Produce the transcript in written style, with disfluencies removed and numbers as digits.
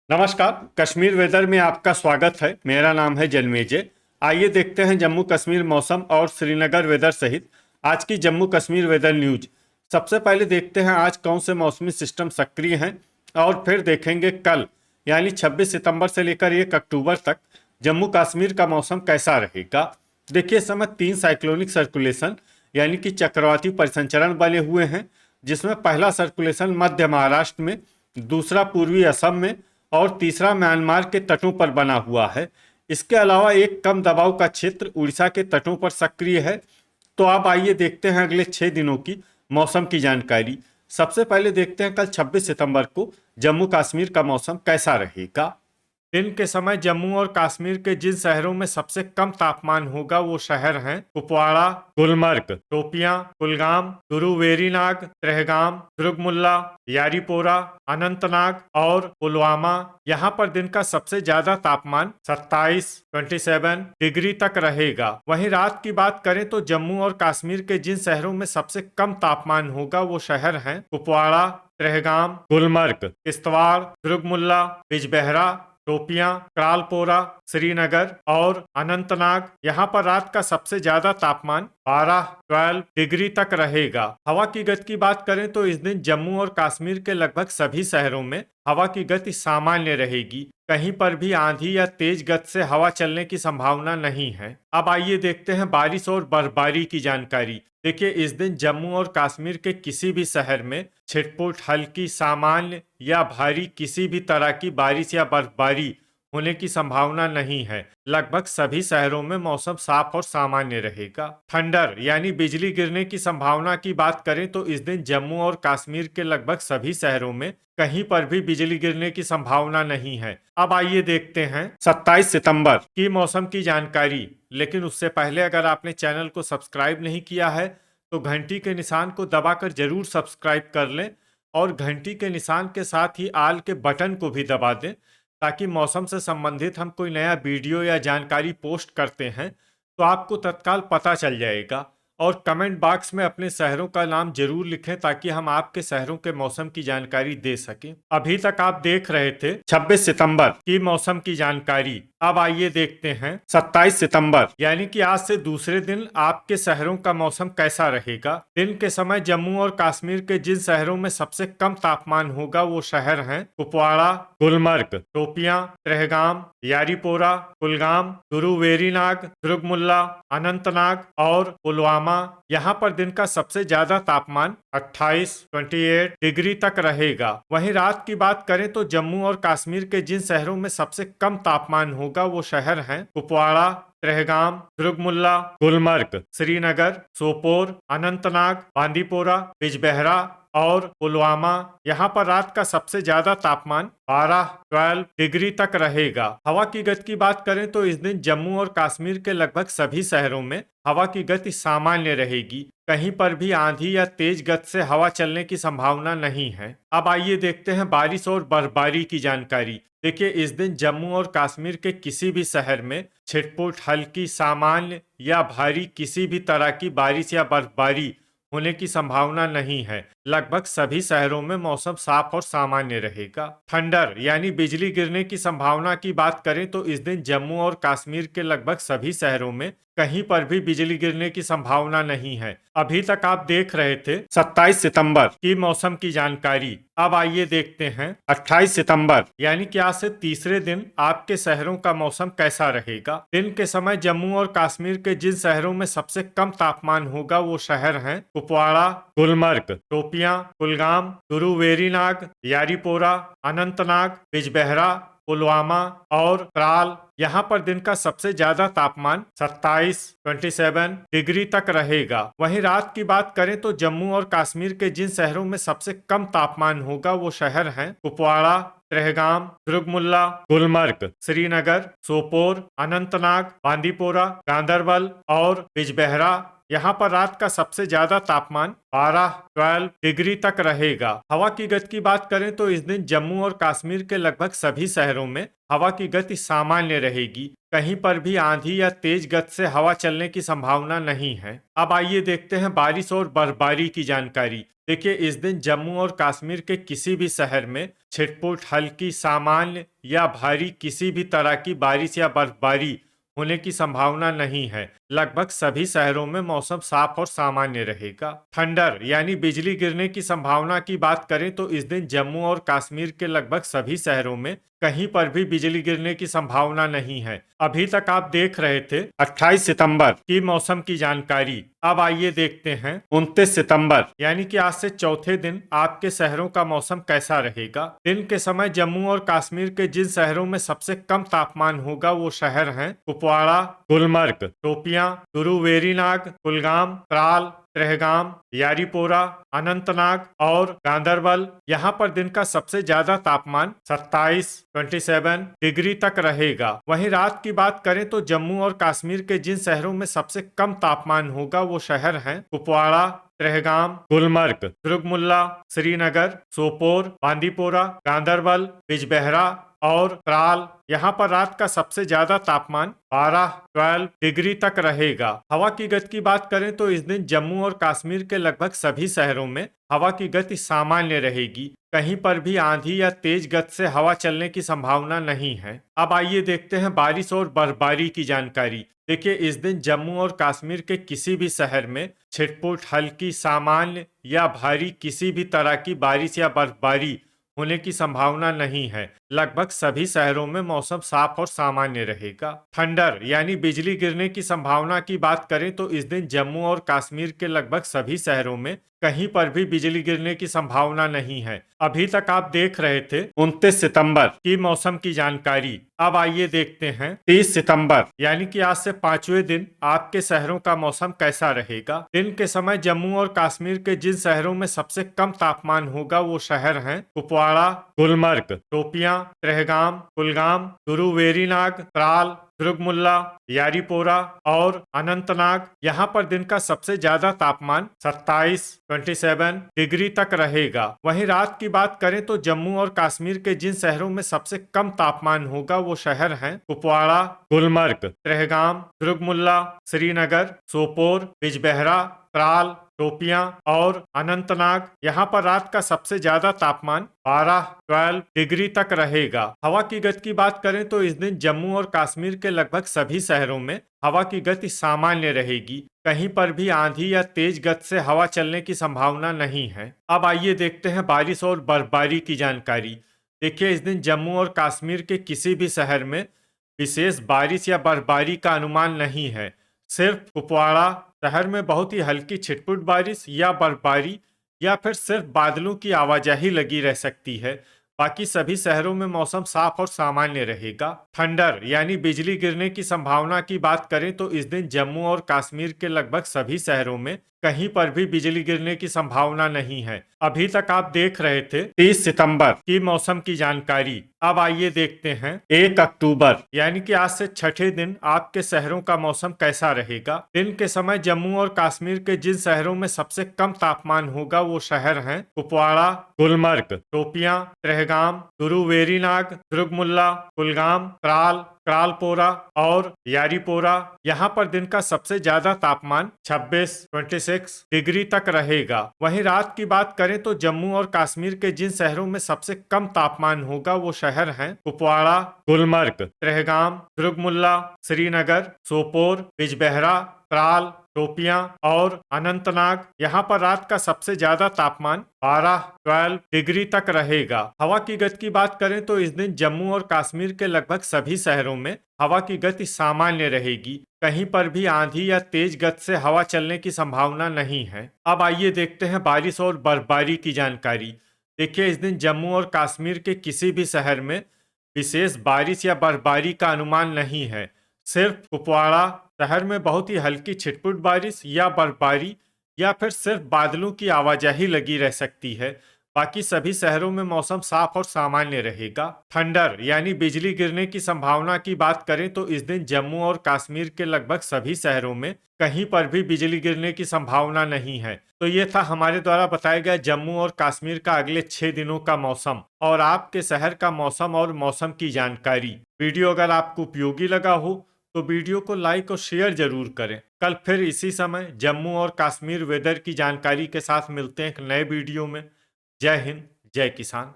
नमस्कार। कश्मीर वेदर में आपका स्वागत है। मेरा नाम है जन्मेजय। आइए देखते हैं जम्मू कश्मीर मौसम और श्रीनगर वेदर सहित आज की जम्मू कश्मीर वेदर न्यूज। सबसे पहले देखते हैं आज कौन से मौसमी सिस्टम सक्रिय हैं और फिर देखेंगे कल यानी 26 सितंबर से लेकर 1 अक्टूबर तक जम्मू कश्मीर का मौसम कैसा रहेगा। देखिए, इस समय 3 साइक्लोनिक सर्कुलेशन यानी कि चक्रवाती परिसंचरण बने हुए हैं, जिसमें पहला सर्कुलेशन मध्य महाराष्ट्र में, दूसरा पूर्वी असम में और तीसरा म्यांमार के तटों पर बना हुआ है। इसके अलावा एक कम दबाव का क्षेत्र उड़ीसा के तटों पर सक्रिय है। तो अब आइए देखते हैं अगले 6 दिनों की मौसम की जानकारी। सबसे पहले देखते हैं कल 26 सितंबर को जम्मू कश्मीर का मौसम कैसा रहेगा। दिन के समय जम्मू और कश्मीर के जिन शहरों में सबसे कम तापमान होगा वो शहर हैं कुपवाड़ा, गुलमर्ग, शोपियां, कुलगाम, गुरु वेरीनाग, त्रेहगाम, दुर्गमुल्ला, यारीपोरा, अनंतनाग और पुलवामा। यहाँ पर दिन का सबसे ज्यादा तापमान 27 डिग्री तक रहेगा। वहीं रात की बात करें तो जम्मू और कश्मीर के जिन शहरों में सबसे कम तापमान होगा वो शहर हैं कुपवाड़ा, त्रेहगाम, गुलमर्ग, किश्तवाड़, दुर्गमुल्ला, बिजबेहरा, शोपियां, क्रालपोरा, श्रीनगर और अनंतनाग। यहाँ पर रात का सबसे ज्यादा तापमान 12 डिग्री तक रहेगा। हवा की गति की बात करें तो इस दिन जम्मू और कश्मीर के लगभग सभी शहरों में हवा की गति सामान्य रहेगी। कहीं पर भी आंधी या तेज गति से हवा चलने की संभावना नहीं है। अब आइए देखते हैं बारिश और बर्फबारी की जानकारी। देखिए, इस दिन जम्मू और कश्मीर के किसी भी शहर में छिटपुट, हल्की, सामान्य या भारी किसी भी तरह की बारिश या बर्फबारी होने की संभावना नहीं है। लगभग सभी शहरों में मौसम साफ और सामान्य रहेगा। थंडर यानी बिजली गिरने की संभावना की बात करें तो इस दिन जम्मू और कश्मीर के लगभग सभी शहरों में कहीं पर भी बिजली गिरने की संभावना नहीं है। अब आइए देखते हैं 27 सितंबर की मौसम की जानकारी। लेकिन उससे पहले अगर आपने चैनल को सब्सक्राइब नहीं किया है तो घंटी के निशान को दबाकर जरूर सब्सक्राइब कर लें और घंटी के निशान के साथ ही आल के बटन को भी दबा दें, ताकि मौसम से संबंधित हम कोई नया वीडियो या जानकारी पोस्ट करते हैं तो आपको तत्काल पता चल जाएगा। और कमेंट बॉक्स में अपने शहरों का नाम जरूर लिखें ताकि हम आपके शहरों के मौसम की जानकारी दे सकें। अभी तक आप देख रहे थे 26 सितंबर की मौसम की जानकारी। अब आइए देखते हैं 27 सितंबर यानी कि आज से दूसरे दिन आपके शहरों का मौसम कैसा रहेगा। दिन के समय जम्मू और कश्मीर के जिन शहरों में सबसे कम तापमान होगा वो शहर हैं कुपवाड़ा, गुलमर्ग, शोपियां, त्रेहगाम, यारीपोरा, कुलगाम, गुरु वेरीनाग, दुर्गमुल्ला, अनंतनाग और पुलवामा। यहाँ पर दिन का सबसे ज्यादा तापमान 28 डिग्री तक रहेगा। वहीं रात की बात करें तो जम्मू और कश्मीर के जिन शहरों में सबसे कम तापमान होगा वो शहर हैं कुपवाड़ा, त्रेहगाम, दुर्गमुल्ला, गुलमर्ग, श्रीनगर, सोपोर, अनंतनाग, बांदीपोरा, बिजबेहरा और पुलवामा। यहाँ पर रात का सबसे ज्यादा तापमान 12 डिग्री तक रहेगा। हवा की गति की बात करें तो इस दिन जम्मू और कश्मीर के लगभग सभी शहरों में हवा की गति सामान्य रहेगी। कहीं पर भी आंधी या तेज गति से हवा चलने की संभावना नहीं है। अब आइए देखते हैं बारिश और बर्फबारी की जानकारी। देखिए, इस दिन जम्मू और कश्मीर के किसी भी शहर में छिटपुट, हल्की, सामान्य या भारी किसी भी तरह की बारिश या बर्फबारी होने की संभावना नहीं है। लगभग सभी शहरों में मौसम साफ और सामान्य रहेगा। थंडर यानी बिजली गिरने की संभावना की बात करें तो इस दिन जम्मू और कश्मीर के लगभग सभी शहरों में कहीं पर भी बिजली गिरने की संभावना नहीं है। अभी तक आप देख रहे थे 27 सितंबर की मौसम की जानकारी। अब आइए देखते हैं 28 सितंबर यानी कि आज से तीसरे दिन आपके शहरों का मौसम कैसा रहेगा। दिन के समय जम्मू और कश्मीर के जिन शहरों में सबसे कम तापमान होगा वो शहर हैं कुपवाड़ा, गुलमर्ग, शोपियां, कुलगाम, गुरु वेरीनाग, यारीपोरा, अनंतनाग, बिजबेहरा, पुलवामा और त्राल। यहाँ पर दिन का सबसे ज्यादा तापमान 27 डिग्री तक रहेगा। वहीं रात की बात करें तो जम्मू और कश्मीर के जिन शहरों में सबसे कम तापमान होगा वो शहर हैं कुपवाड़ा, त्रेहगाम, दुर्गमुल्ला, गुलमर्ग, श्रीनगर, सोपोर, अनंतनाग, बांदीपोरा, गांदरबल और बिजबेहरा। यहाँ पर रात का सबसे ज्यादा तापमान 12 डिग्री तक रहेगा। हवा की गति की बात करें तो इस दिन जम्मू और कश्मीर के लगभग सभी शहरों में हवा की गति सामान्य रहेगी। कहीं पर भी आंधी या तेज गति से हवा चलने की संभावना नहीं है। अब आइए देखते हैं बारिश और बर्फबारी की जानकारी। देखिए, इस दिन जम्मू और कश्मीर के किसी भी शहर में छिटपुट, हल्की, सामान्य या भारी किसी भी तरह की बारिश या बर्फबारी होने की संभावना नहीं है। लगभग सभी शहरों में मौसम साफ और सामान्य रहेगा। थंडर यानी बिजली गिरने की संभावना की बात करें तो इस दिन जम्मू और कश्मीर के लगभग सभी शहरों में कहीं पर भी बिजली गिरने की संभावना नहीं है। अभी तक आप देख रहे थे 28 सितंबर की मौसम की जानकारी। अब आइए देखते हैं 29 सितंबर यानी कि आज से चौथे दिन आपके शहरों का मौसम कैसा रहेगा। दिन के समय जम्मू और कश्मीर के जिन शहरों में सबसे कम तापमान होगा वो शहर हैं कुपवाड़ा, गुलमर्ग, शोपियां, गुरुवेरीनाग, कुलगाम, त्राल, त्रेहगाम, यारीपोरा, अनंतनाग और गांदरबल। यहाँ पर दिन का सबसे ज्यादा तापमान 27 डिग्री तक रहेगा। वहीं रात की बात करें तो जम्मू और कश्मीर के जिन शहरों में सबसे कम तापमान होगा वो शहर हैं कुपवाड़ा, त्रेहगाम, गुलमर्ग, दुर्गमुल्ला, श्रीनगर, सोपोर, बांदीपोरा, गांदरबल, बिजबेहरा और त्राल। यहाँ पर रात का सबसे ज्यादा तापमान 12 डिग्री तक रहेगा। हवा की गति की बात करें तो इस दिन जम्मू और कश्मीर के लगभग सभी शहरों में हवा की गति सामान्य रहेगी। कहीं पर भी आंधी या तेज गति से हवा चलने की संभावना नहीं है। अब आइए देखते हैं बारिश और बर्फबारी की जानकारी। देखिए, इस दिन जम्मू और कश्मीर के किसी भी शहर में छिटपुट, हल्की, सामान्य या भारी किसी भी तरह की बारिश या बर्फबारी होने की संभावना नहीं है। लगभग सभी शहरों में मौसम साफ और सामान्य रहेगा। थंडर यानी बिजली गिरने की संभावना की बात करें तो इस दिन जम्मू और कश्मीर के लगभग सभी शहरों में कहीं पर भी बिजली गिरने की संभावना नहीं है। अभी तक आप देख रहे थे 29 सितंबर की मौसम की जानकारी। अब आइए देखते हैं 30 सितंबर यानी कि आज से 5वें दिन आपके शहरों का मौसम कैसा रहेगा। दिन के समय जम्मू और कश्मीर के जिन शहरों में सबसे कम तापमान होगा वो शहर हैं कुपवाड़ा, गुलमर्ग, शोपियां, त्रेहगाम, कुलगाम, गुरुवेरीनाग, त्राल, दुर्गमुल्ला, यारीपोरा और अनंतनाग। यहाँ पर दिन का सबसे ज्यादा तापमान 27 डिग्री तक रहेगा। वहीं रात की बात करें तो जम्मू और कश्मीर के जिन शहरों में सबसे कम तापमान होगा वो शहर हैं कुपवाड़ा, गुलमर्ग, त्रेहगाम, दुर्गमुल्ला, श्रीनगर, सोपोर, बिजबेहरा, त्राल, शोपियां और अनंतनाग। यहाँ पर रात का सबसे ज्यादा तापमान 12 डिग्री तक रहेगा। हवा की गति की बात करें तो इस दिन जम्मू और कश्मीर के लगभग सभी शहरों में हवा की गति सामान्य रहेगी। कहीं पर भी आंधी या तेज गति से हवा चलने की संभावना नहीं है। अब आइए देखते हैं बारिश और बर्फबारी की जानकारी। देखिए, इस दिन जम्मू और कश्मीर के किसी भी शहर में विशेष बारिश या बर्फबारी का अनुमान नहीं है। सिर्फ कुपवाड़ा शहर में बहुत ही हल्की छिटपुट बारिश या बर्फबारी या फिर सिर्फ बादलों की आवाजाही लगी रह सकती है। बाकी सभी शहरों में मौसम साफ और सामान्य रहेगा। थंडर यानी बिजली गिरने की संभावना की बात करें तो इस दिन जम्मू और कश्मीर के लगभग सभी शहरों में कहीं पर भी बिजली गिरने की संभावना नहीं है। अभी तक आप देख रहे थे 30 सितंबर की मौसम की जानकारी। अब आइए देखते हैं 1 अक्टूबर यानी कि आज से छठे दिन आपके शहरों का मौसम कैसा रहेगा। दिन के समय जम्मू और कश्मीर के जिन शहरों में सबसे कम तापमान होगा वो शहर हैं कुपवाड़ा, गुलमर्ग, शोपियां, त्रेहगाम, गुरुवेरीनाग, दुर्गमुल्ला, कुलगाम, त्राल, त्रालपोरा और यारीपोरा। यहाँ पर दिन का सबसे ज्यादा तापमान 26 डिग्री तक रहेगा। वहीं रात की बात करें तो जम्मू और कश्मीर के जिन शहरों में सबसे कम तापमान होगा वो शहर हैं कुपवाड़ा, गुलमर्ग, त्रेहगाम, दुर्गमुल्ला, श्रीनगर, सोपोर, बिजबेहरा, त्राल, शोपियां और अनंतनाग। यहाँ पर रात का सबसे ज्यादा तापमान 12 डिग्री तक रहेगा। हवा की गति की बात करें तो इस दिन जम्मू और कश्मीर के लगभग सभी शहरों में हवा की गति सामान्य रहेगी। कहीं पर भी आंधी या तेज गति से हवा चलने की संभावना नहीं है। अब आइए देखते हैं बारिश और बर्फबारी की जानकारी। देखिए, इस दिन जम्मू और कश्मीर के किसी भी शहर में विशेष बारिश या बर्फबारी का अनुमान नहीं है। सिर्फ कुपवाड़ा शहर में बहुत ही हल्की छिटपुट बारिश या बर्फबारी या फिर सिर्फ बादलों की आवाजाही लगी रह सकती है। बाकी सभी शहरों में मौसम साफ और सामान्य रहेगा। थंडर यानी बिजली गिरने की संभावना की बात करें तो इस दिन जम्मू और कश्मीर के लगभग सभी शहरों में कहीं पर भी बिजली गिरने की संभावना नहीं है। तो ये था हमारे द्वारा बताया गया जम्मू और कश्मीर का अगले 6 दिनों का मौसम और आपके शहर का मौसम और मौसम की जानकारी। वीडियो अगर आपको उपयोगी लगा हो तो वीडियो को लाइक और शेयर जरूर करें। कल फिर इसी समय जम्मू और कश्मीर वेदर की जानकारी के साथ मिलते हैं एक नए वीडियो में। जय हिंद, जय किसान।